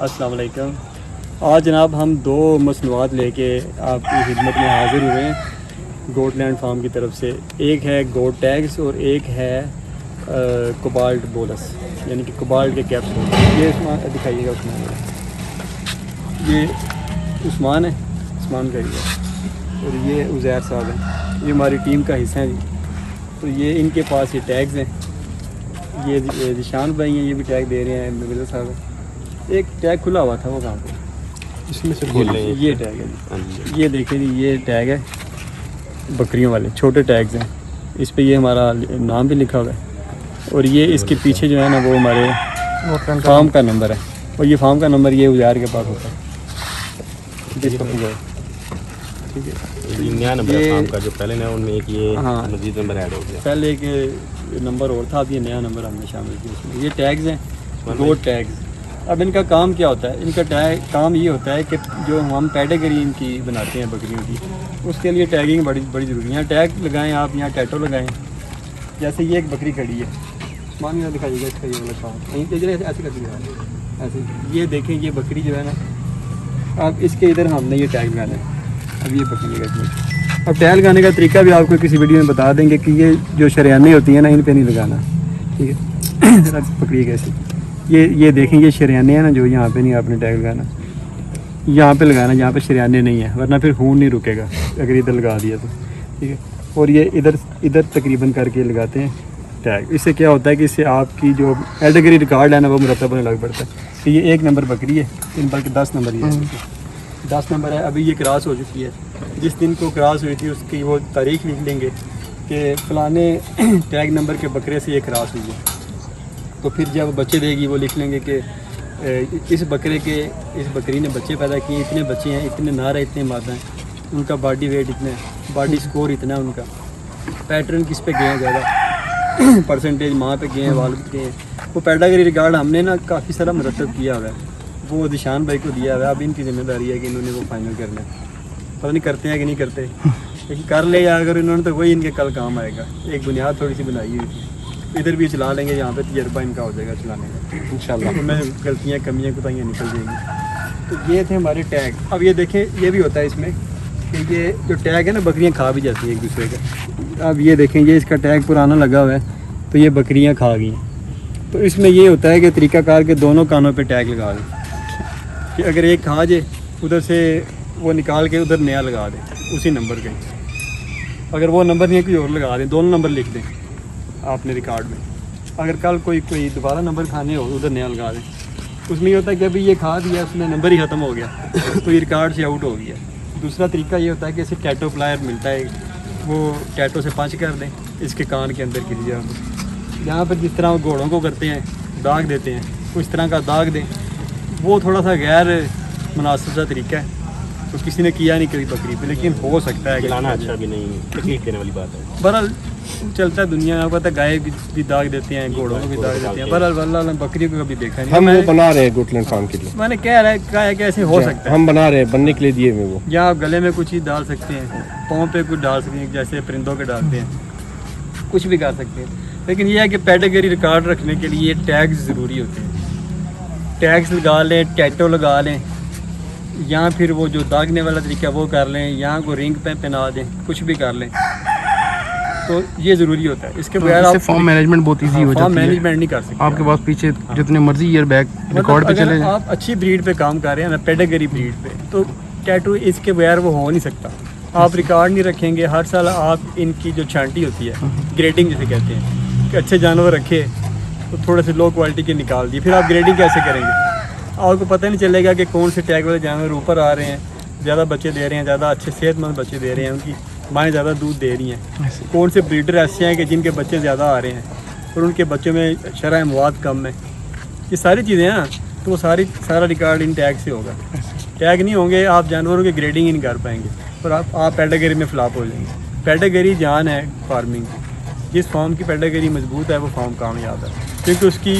अस्सलाम वालेकुम। आज जनाब हम दो मसनूआत लेके आपकी खिदमत में हाज़िर हुए हैं गोटलैंड फार्म की तरफ से। एक है गोट टैग्स और एक है कोबाल्ट बोलस यानी कि कोबाल्ट के कैप्सूल। ये दिखाइएगा उस्मान, ये उस्मान है, उस्मान का ही है और ये उज़ैर साहब हैं, ये हमारी टीम का हिस्सा है जी। तो ये इनके पास ये टैग्स हैं, ये जिशान भाई हैं, ये भी टैग दे रहे हैं, मिर्ज़ा साहब हैं। एक टैग खुला हुआ था, वो कहाँ पे? इसमें से बोल रहे हैं। ये टैग है जी, ये देखिए जी, ये टैग है बकरियों वाले, छोटे टैग्स हैं। इस पे ये हमारा नाम भी लिखा हुआ है और ये इसके पीछे जो है ना वो हमारे फार्म का नंबर है और ये फार्म का नंबर ये उजार के पास होता है। ठीक है, ये नया नंबर है फार्म का, जो पहले नया उनमें एक ये हाँ, मजीद नंबर ऐड हो गया। पहले एक नंबर और था, अब ये नया नंबर हमने शामिल किया उसमें। ये टैग्स हैं, दो टैग्स। अब इनका काम क्या होता है? इनका काम ये होता है कि जो हम पेडिग्री इनकी बनाते हैं बकरियों की, उसके लिए टैगिंग बड़ी ज़रूरी है। यहाँ टैग लगाएं आप, यहाँ टैटो लगाएं। जैसे ये एक बकरी खड़ी है, मान लीजिए दिखाइएगा इसका ये वाला काम, ऐसे कर दीजिएगा ऐसे। ये देखें, ये बकरी जो है ना, अब इसके इधर हमने ये टैग लगाना है। अब ये बकरी का अब टैग लगाने का तरीका भी आपको किसी वीडियो में बता देंगे कि ये जो शरियाने होती हैं ना, इन पे नहीं लगाना, ठीक है। ज़रा पकड़िए कैसे, ये देखें, ये शरियाने हैं ना, जो यहाँ पे नहीं आपने टैग लगाना, यहाँ पे लगाना जहाँ पे शरियाने नहीं है, वरना फिर खून नहीं रुकेगा अगर इधर लगा दिया तो, ठीक है। और ये इधर तकरीबन करके लगाते हैं टैग। इससे क्या होता है कि इससे आपकी जो पेडिग्री रिकॉर्ड है ना, वो मुरतब होने लग पड़ता है कि ये 1 नंबर बकरी है, इन बल्कि 10 नंबर ही है, 10 नंबर है। अभी ये क्रॉस हो चुकी है, जिस दिन को क्रॉस हुई थी उसकी वो तारीख लिख लेंगे कि फ़लाने टैग नंबर के बकरे से ये क्रॉस हुई है। तो फिर जब बच्चे देगी वो लिख लेंगे कि इस बकरी ने बच्चे पैदा किए, इतने बच्चे हैं, इतने नारे, इतने मादा हैं, उनका बॉडी वेट इतना है, बॉडी स्कोर इतना है, उनका पैटर्न किस पे गए हैं ज़्यादा, परसेंटेज माँ पे गए हैं, वाल पे गए हैं। वो पेडिग्री रिकॉर्ड हमने ना काफ़ी सारा मुरतब किया हुआ है, वो दिशान भाई को दिया हुआ है। अब इनकी जिम्मेदारी है कि इन्होंने वो फाइनल करना है। पता नहीं करते हैं कि नहीं करते, लेकिन कर ले या अगर इन्होंने तो वही इनके कल काम आएगा। एक बुनियाद थोड़ी सी बनाई हुई थी, इधर भी चला लेंगे, यहाँ पे तजर्बा इनका हो जाएगा चलाने का इंशाल्लाह। उनमें गलतियाँ, कमियाँ, कोताहियाँ निकल जाएंगी। तो ये थे हमारे टैग। अब ये देखें, ये भी होता है इसमें कि ये जो टैग है ना, बकरियाँ खा भी जाती हैं एक दूसरे का। अब ये देखें, ये इसका टैग पुराना लगा हुआ है, तो ये बकरियाँ खा गई। तो इसमें ये होता है कि तरीक़ाकार के दोनों कानों पर टैग लगा दें कि अगर एक खा जाए, उधर से वो निकाल के उधर नया लगा दें उसी नंबर के। अगर वो नंबर नहीं है, कोई और लगा दें, दोनों नंबर लिख दें आपने रिकॉर्ड में। अगर कल कोई दोबारा नंबर खाने हो, उधर नया लगा दें। उसमें ये होता है कि अभी ये खा दिया, उसमें नंबर ही ख़त्म हो गया तो ये रिकॉर्ड से आउट हो गया। दूसरा तरीका ये होता है कि इसे टैटो प्लायर मिलता है, वो टैटो से पंच कर दें इसके कान के अंदर की जगह, जहाँ पर जिस तरह घोड़ों को करते हैं, दाग देते हैं, उस तरह का दाग दें। वो थोड़ा सा गैर मुनासिब सा तरीका है, तो किसी ने किया नहीं कभी बकरी पे, लेकिन हो सकता है। खिलाना अच्छा भी नहीं, तकलीफ देने वाली बात है। बहरहाल चलता है दुनिया में, पता है गाय भी दाग देते हैं, घोड़ों को भी दाग देते हैं। बहरहाल बकरी को कभी देखा नहीं। हम वो बना रहे हैं गोटलैंड फार्म के लिए। मैंने कहा है कि ऐसे हो सकता है, हम बना रहे हैं, बनने के लिए दिए हुए वो। या आप गले में कुछ चीज़ डाल सकते हैं, पाँव पे कुछ डाल सकते हैं, जैसे परिंदों के डालते हैं, कुछ भी कर सकते हैं। लेकिन यह है कि पेडिग्री रिकॉर्ड रखने के लिए टैग्स ज़रूरी होते हैं। टैग्स लगा लें, टैटो लगा लें, या फिर वो जो दागने वाला तरीका वो कर लें, या को रिंग पे पहना दें, कुछ भी कर लें, तो ये ज़रूरी होता है। इसके बगैर आप फॉर्म मैनेजमेंट बहुत इजी हो जाती है। फॉर्म मैनेजमेंट नहीं कर सकते आपके पास पीछे जितने मर्जी ईयर बैग रिकॉर्ड पे चले आप अच्छी ब्रीड पे काम कर रहे हैं ना, पेडिग्री ब्रीड पे, तो टैटू इसके बगैर वो हो नहीं सकता। आप रिकॉर्ड नहीं रखेंगे, हर साल आप इनकी जो छांटी होती है, ग्रेडिंग जिसे कहते हैं, कि अच्छे जानवर रखे तो थोड़े से लो क्वालिटी के निकाल दिए, फिर आप ग्रेडिंग कैसे करेंगे? आपको पता नहीं चलेगा कि कौन से टैग वाले जानवर ऊपर आ रहे हैं, ज़्यादा बच्चे दे रहे हैं, ज़्यादा अच्छे सेहतमंद बच्चे दे रहे हैं, उनकी माएँ ज़्यादा दूध दे रही हैं, कौन से ब्रीडर ऐसे हैं कि जिनके बच्चे ज़्यादा आ रहे हैं और उनके बच्चों में शरह मवाद कम है। ये सारी चीज़ें हैं ना, तो वो सारा रिकॉर्ड इन टैग से होगा। टैग नहीं होंगे, आप जानवरों की ग्रेडिंग ही नहीं कर पाएंगे और आप पेडिग्री में फ्लॉप हो जाएंगे। पेडिग्री जान है फार्मिंग की, जिस फार्म की पेडिग्री मजबूत है वो फार्म कामयाब है, क्योंकि उसकी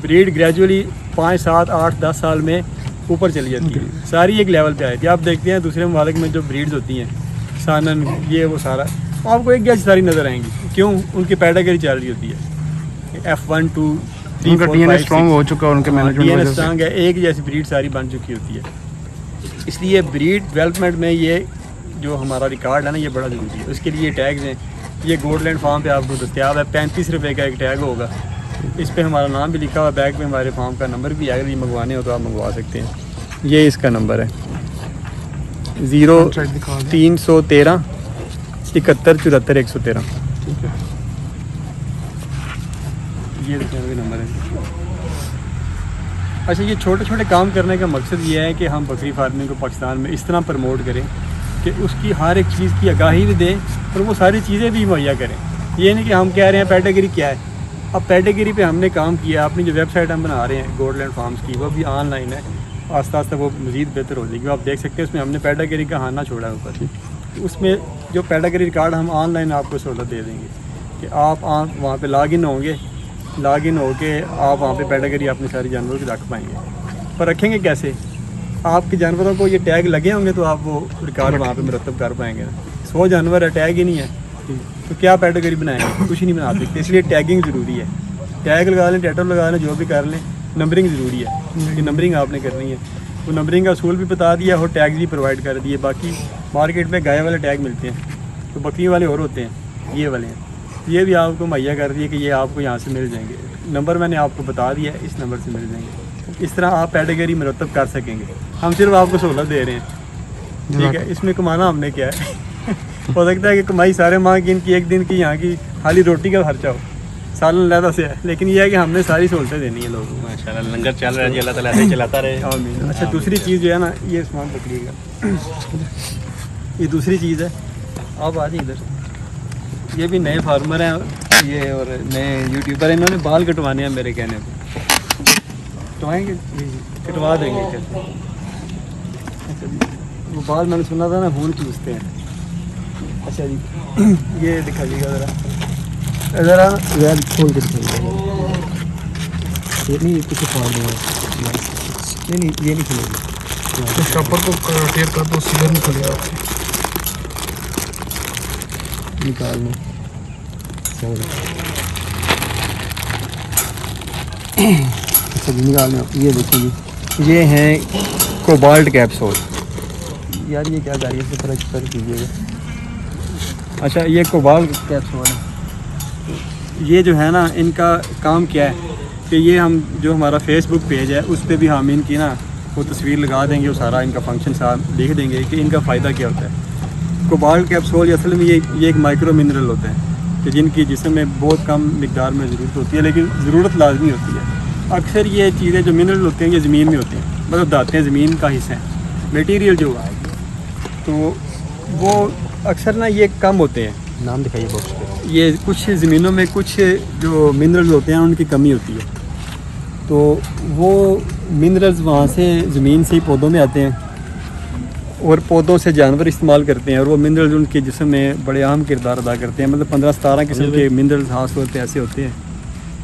ब्रीड ग्रेजुअली 5, 7, 8, 10 साल में ऊपर चली जाती है, सारी एक लेवल पे आई थी। आप देखते हैं दूसरे ममालिक में जो ब्रीड्स होती हैं, सानन, ये वो सारा आपको एक जैसी सारी नज़र आएंगी। क्यों? उनकी पेडिग्री चल रही होती है, F1, 2 उनका डीएनए स्ट्रांग हो चुका है, उनके मैनेजमेंट डीएनए वजह से। स्ट्रांग है, एक जैसी ब्रीड सारी बन चुकी होती है। इसलिए ब्रीड डेवलपमेंट में ये जो हमारा रिकॉर्ड है ना, ये बड़ा ज़रूरी है। उसके लिए टैग्स हैं। ये गोल्डलैंड फार्म पे आपको दस्तियाब है, 35 रुपये का एक टैग होगा। इस पे हमारा नाम भी लिखा हुआ, बैग पे हमारे फार्म का नंबर भी है। अगर ये मंगवाने हो तो आप मंगवा सकते हैं। ये इसका नंबर है 0313 71 74 113। ठीक है। ये देखिए नंबर है। अच्छा, ये छोटे छोटे काम करने का मकसद ये है कि हम बकरी फार्मिंग को पाकिस्तान में इस तरह प्रमोट करें कि उसकी हर एक चीज़ की आगाही भी दें और वो सारी चीज़ें भी मुहैया करें। ये नहीं कि हम कह रहे हैं पेडिग्री क्या है। अब पेडिग्री पे हमने काम किया, अपनी जो वेबसाइट हम बना रहे हैं गोल्डलैंड फार्म्स की, वो भी ऑनलाइन है। आस्ता आस्ता वो मज़ीद बेहतर हो जाएगी। आप देख सकते हैं उसमें हमने पेडिग्री का हाना छोड़ा है ऊपर। उसमें जो पेडिग्री रिकॉर्ड हम ऑनलाइन आपको सहूलत दे देंगे कि आप वहाँ पे लॉगिन होंगे, लॉगिन होके आप वहाँ पे पेडिग्री अपनी सारी जानवरों की रख पाएंगे। पर रखेंगे कैसे? आपके जानवरों को ये टैग लगे होंगे तो आप वो रिकॉर्ड वहाँ पे मुरतब कर पाएंगे। 100 जानवर है, टैग ही नहीं है तो क्या पेडिग्री बनाएंगे? कुछ नहीं बना सकते। इसलिए टैगिंग ज़रूरी है। टैग लगा लें, टैटो लगा लें, जो भी कर लें, नंबरिंग ज़रूरी है। कि नंबरिंग आपने करनी है। वो नंबरिंग का असूल भी बता दिया और टैग भी प्रोवाइड कर दिए। बाकी मार्केट में गाय वाले टैग मिलते हैं, तो बकरी वाले और होते हैं, ये वाले हैं। ये भी आपको मुहैया कर दिए कि ये आपको यहाँ से मिल जाएंगे। नंबर मैंने आपको बता दिया है, इस नंबर से मिल जाएंगे। इस तरह आप पेडिग्री मुरतब कर सकेंगे। हम सिर्फ आपको सहूलत दे रहे हैं, ठीक है। इसमें कमाना हमने क्या है? हो सकता है कि कमाई सारे माह की इनकी एक दिन की यहाँ की खाली रोटी का खर्चा हो, सालन लहदा से है, लेकिन यह है कि हमने सारी सहूलतें देनी है लोगों को। माशाल्लाह लंगर चल रहा है जी, अल्लाह ताला ऐसे ही चलाता रहे। आमीन। अच्छा, दूसरी चीज़ जो है ना, ये सामान पकड़िएगा। ये दूसरी चीज़ है। आप आ जाइए इधर। ये भी नए फार्मर हैं ये और नए यूट्यूबर हैं। इन्होंने बाल कटवाने हैं मेरे कहने पे। कटवाएंगे? कटवा देंगे। कैसे? अच्छा जी, वो बाल मैंने सुना था ना खून चूसते हैं। अच्छा जी, ये दिखाइएगा ज़रा ज़रा यार, खोल के दिखाइएगा। ये नहीं, कुछ फाड़ देगा। नहीं, ये नहीं खुलेगा। तो शॉपर को टेप कर दो, सीधा नहीं खुलेगा। निकाल लो। अच्छा जी, निकाल लो। ये देखिए जी, ये हैं कोबाल्ट कैप्सूल। यार ये क्या जा रही है, इसे थोड़ा कर कीजिएगा। अच्छा, ये कोबाल्ट कैप्सूल है। ये जो है ना, इनका काम क्या है कि ये हम जो हमारा फेसबुक पेज है उस पर भी हम इनकी ना वो तस्वीर लगा देंगे। वो सारा इनका फंक्शन साहब देख देंगे कि इनका फ़ायदा क्या होता है। कोबाल्ट कैप्सूल असल में ये एक माइक्रो मिनरल होते हैं कि जिनकी जिस्म में बहुत कम मिकदार में ज़रूरत होती है, लेकिन ज़रूरत लाजमी होती है। अक्सर ये चीज़ें जो मिनरल होते हैं ये ज़मीन में होती हैं, मतलब दाते हैं, ज़मीन का हिस्सा है, मटेरियल जो है, तो वो अक्सर ना ये कम होते हैं। नाम दिखाइए बॉक्स पे। ये कुछ ज़मीनों में कुछ जो मिनरल्स होते हैं उनकी कमी होती है, तो वो मिनरल्स वहाँ से ज़मीन से ही पौधों में आते हैं और पौधों से जानवर इस्तेमाल करते हैं और वो मिनरल्स उनके जिस्म में बड़े अहम किरदार अदा करते हैं। मतलब 15-17 किस्म के मिनरल्स खास तौर पे ऐसे होते हैं।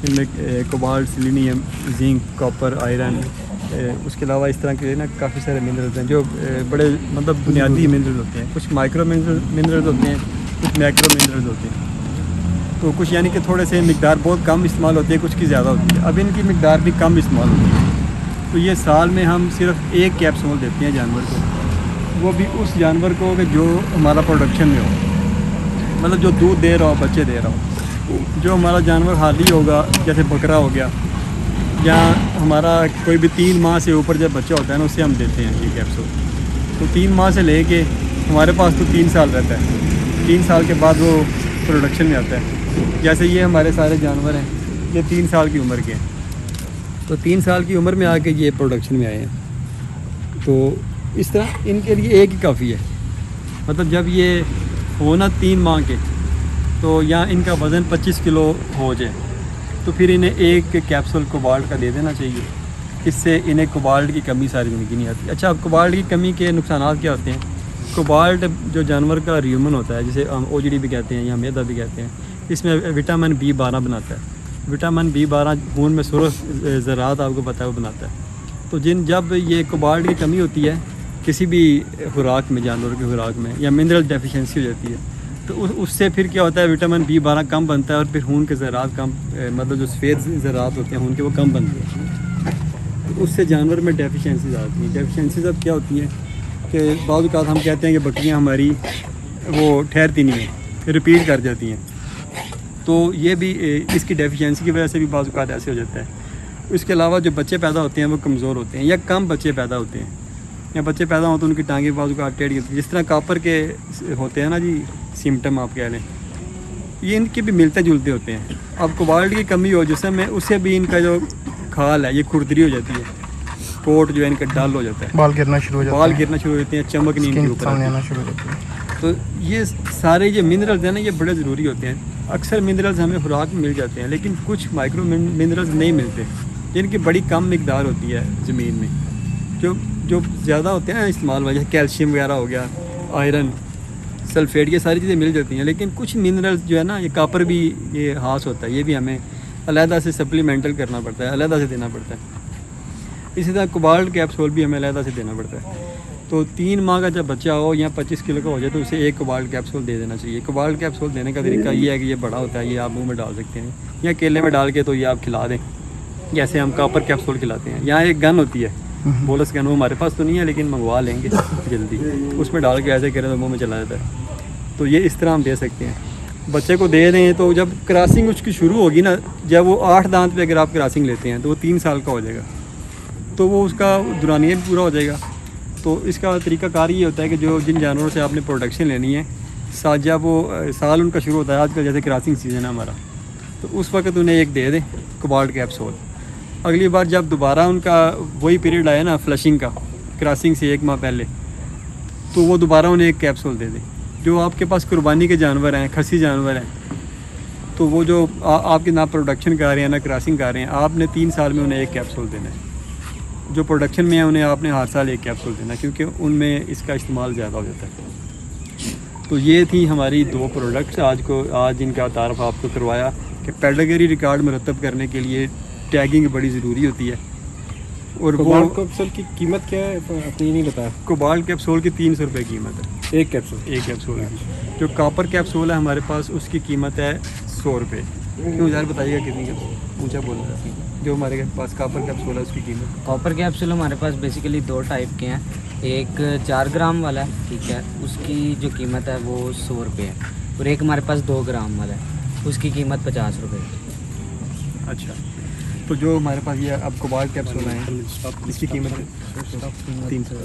इनमें cobalt, selenium, zinc, copper, iron, उसके अलावा इस तरह के ना काफ़ी सारे मिनरल्स हैं जो बड़े मतलब बुनियादी मिनरल्स होते हैं। कुछ माइक्रो मिनरल्स होते हैं, कुछ मैक्रो मिनरल्स होते हैं। तो कुछ यानी कि थोड़े से मिकदार बहुत कम इस्तेमाल होती है, कुछ की ज़्यादा होती है। अब इनकी मिकदार भी कम इस्तेमाल होती है, तो ये साल में हम सिर्फ एक कैप्सूल देते हैं जानवर को, वो भी उस जानवर को कि जो हमारा प्रोडक्शन में हो, मतलब जो दूध दे रहा हो, बच्चे दे रहा हो। जो हमारा जानवर हाली होगा, जैसे बकरा हो गया, या हमारा कोई भी 3 माह से ऊपर जब बच्चा होता है ना, उससे हम देते हैं ये कैप्सूल। तो 3 माह से लेके हमारे पास तो 3 साल रहता है। 3 साल के बाद वो प्रोडक्शन में आता है। जैसे ये हमारे सारे जानवर हैं, ये 3 साल की उम्र के हैं, तो 3 साल की उम्र में आके ये प्रोडक्शन में आए हैं। तो इस तरह इनके लिए एक ही काफ़ी है। मतलब जब ये हो ना 3 माह के, तो या इनका वज़न 25 किलो हो जाए, तो फिर इन्हें एक कैप्सूल कोबाल्ट का दे देना चाहिए। इससे इन्हें कोबाल्ट की कमी सारी ज़िंदगी नहीं आती। अच्छा, अब कोबाल्ट की कमी के नुकसानात क्या होते हैं? कोबाल्ट जो जानवर का र्यूमन होता है, जिसे हम OGD भी कहते हैं या मैदा भी कहते हैं, इसमें विटामिन B12 बनाता है। विटामिन B12 खून में सुरख ज़रात आपको पता है वो बनाता है। तो जब ये कोबाल्ट की कमी होती है किसी भी खुराक में, जानवर की खुराक में, या मिनरल डेफिशिएंसी हो जाती है, तो उससे फिर क्या होता है, विटामिन B12 कम बनता है और फिर खून के ज़रात कम मतलब जो सफ़ेद ज़रात होते हैं खून के वो कम बनते हैं। तो उससे जानवर में डेफिशिएंसीज आती हैं। डेफिशिएंसीज अब क्या होती हैं कि बाद औक़ात हम कहते हैं कि बकरियाँ हमारी वो ठहरती नहीं हैं, रिपीट कर जाती हैं। तो ये भी इसकी डेफिशिएंसी की वजह से भी बाद औक़ात ऐसे हो जाता है। इसके अलावा जो बच्चे पैदा होते हैं वो कमज़ोर होते हैं या कम बच्चे पैदा होते हैं, या बच्चे पैदा होते हैं उनकी टांगे बाद औक़ात टेढ़ी होती है। जिस तरह कापर के होते हैं ना जी सिम्टम आप कह लें, ये इनके भी मिलते जुलते होते हैं। अब कोबाल्ट की कमी हो जिसमें में उससे भी इनका जो खाल है ये खुरदरी हो जाती है, कोट जो है इनका डल हो जाता है, बाल गिरना शुरू हो जाते बाल हैं, गिरना शुरू हो जाते हैं, चमक नहीं इनके स्किन ऊपर सामने आती। आना शुरू हो जाती है। तो ये सारे ये मिनरल्स हैं ना, ये बड़े ज़रूरी होते हैं। अक्सर मिनरल्स हमें खुराक में मिल जाते हैं, लेकिन कुछ माइक्रो मिनरल्स नहीं मिलते जिनकी बड़ी कम मिकदार होती है ज़मीन में। जो ज़्यादा होते हैं ना इस्तेमाल में, जैसे कैल्शियम वगैरह हो गया, आयरन, सल्फेट, ये सारी चीज़ें मिल जाती हैं। लेकिन कुछ मिनरल्स जो है ना, ये कापर भी ये हास होता है, ये भी हमें अलहदा से सप्लीमेंटल करना पड़ता है, अलहदा से देना पड़ता है। इसी तरह कोबाल्ट कैप्सूल भी हमें अलहदा से देना पड़ता है। तो 3 माह का जब बच्चा हो या 25 किलो का हो जाए तो उसे 1 कोबाल्ट कैप्सूल दे देना चाहिए। कोबाल्ट कैप्सूल देने का तरीका ये है कि ये बड़ा होता है, ये आप मुंह में डाल सकते हैं या केले में डाल के तो ये आप खिला दें, जैसे हम कापर कैप्सूल खिलाते हैं। यहाँ एक गन होती है, बोलस गन, वो हमारे पास तो नहीं है लेकिन मंगवा लेंगे जल्दी, उसमें डाल के ऐसे करें तो मुँह में चला जाता है। तो ये इस तरह हम दे सकते हैं। बच्चे को दे दें तो जब क्रॉसिंग उसकी शुरू होगी ना, जब वो 8 दांत पे अगर आप क्रॉसिंग लेते हैं तो वो 3 साल का हो जाएगा, तो वो उसका दुरानिया भी पूरा हो जाएगा। तो इसका तरीकाकार ये होता है कि जो जिन जानवरों से आपने प्रोडक्शन लेनी है, जब वो साल उनका शुरू होता है, आजकल जैसे क्रॉसिंग सीज़न है हमारा, तो उस वक्त उन्हें एक दे दें कोबाल्ट कैप्सूल। अगली बार जब दोबारा उनका वही पीरियड आया ना फ्लशिंग का, क्रॉसिंग से 1 माह पहले, तो वो दोबारा उन्हें एक कैप्सूल दे दें। जो आपके पास कुर्बानी के जानवर हैं, खसी जानवर हैं, तो वो जो आपके ना प्रोडक्शन कर रहे हैं ना क्रॉसिंग कर रहे हैं, आपने 3 साल में उन्हें 1 कैप्सूल देना है। जो प्रोडक्शन में है उन्हें आपने हर साल 1 कैप्सूल देना, क्योंकि उनमें इसका इस्तेमाल ज़्यादा हो जाता है। तो ये थी हमारी 2 प्रोडक्ट्स आज इनका तारफ़ आपको करवाया कि पेडिग्री रिकॉर्ड मरतब करने के लिए टैगिंग बड़ी ज़रूरी होती है। और कोबाल्ट कैप्सूल की कीमत क्या है आपने ये नहीं बताया? कोबाल्ट कैप्सूल की 300 रुपये कीमत है, 1 कैप्सूल की। जो कापर कैप्सूल है हमारे पास उसकी कीमत है 100 रुपये। क्यों यार बताइएगा कितनी का ऊँचा बोल रहा है? जो हमारे पास कापर कैप्सूल है उसकी कीमत, कॉपर कैप्सूल हमारे पास बेसिकली 2 टाइप के हैं। एक 4 ग्राम वाला है, ठीक है, उसकी जो कीमत है वो 100 रुपये है, और एक हमारे पास 2 ग्राम वाला है, उसकी कीमत 50 रुपये है। अच्छा, तो जो हमारे पास ये अब कोबाल्ट कैप्सूल हैं इसकी कीमत है 300।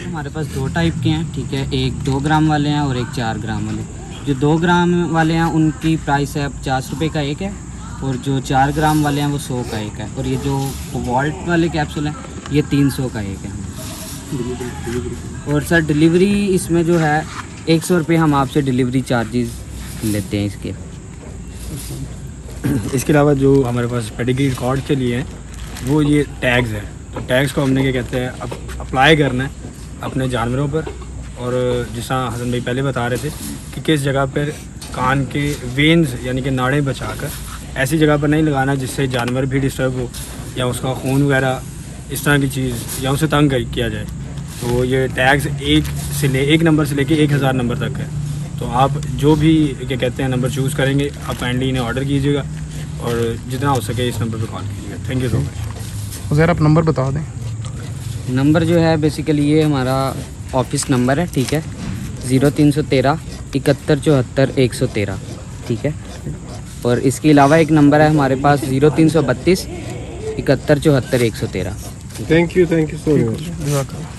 हमारे पास 2 टाइप के हैं, ठीक है, एक 2 ग्राम वाले हैं और एक 4 ग्राम वाले। जो 2 ग्राम वाले हैं उनकी प्राइस है 50 रुपये का एक है, और जो 4 ग्राम वाले हैं वो 100 का एक है, और ये जो कोबाल्ट वाले कैप्सूल हैं ये 300 का एक है। और सर डिलीवरी इसमें जो है 100 रुपये हम आपसे डिलीवरी चार्जेस लेते हैं इसके। इसके अलावा जो हमारे पास पेडिग्री रिकॉर्ड के लिए हैं वो ये टैग्स हैं। तो टैग्स को हमने क्या कहते हैं अब अप्लाई करना है अपने जानवरों पर, और जिस तरह हसन भाई पहले बता रहे थे कि किस जगह पर कान के वेन्स यानी कि नाड़ें बचाकर ऐसी जगह पर नहीं लगाना जिससे जानवर भी डिस्टर्ब हो या उसका खून वगैरह इस तरह की चीज़ या उसे तंग किया जाए। तो ये टैग्स 1 नंबर से लेके 1000 नंबर तक है। तो आप जो भी क्या कहते हैं नंबर चूज़ करेंगे आप काइंडली इन्हें ऑर्डर कीजिएगा और जितना हो सके इस नंबर पर कॉल कीजिएगा। Thank you so much. Uzair आप नंबर बता दें। नंबर जो है बेसिकली ये हमारा ऑफिस नंबर है, ठीक है, 0313 71 74 113, ठीक है। और इसके अलावा एक नंबर है हमारे पास 0332 71 74 113। Thank you so much. जज़ाकल्लाह।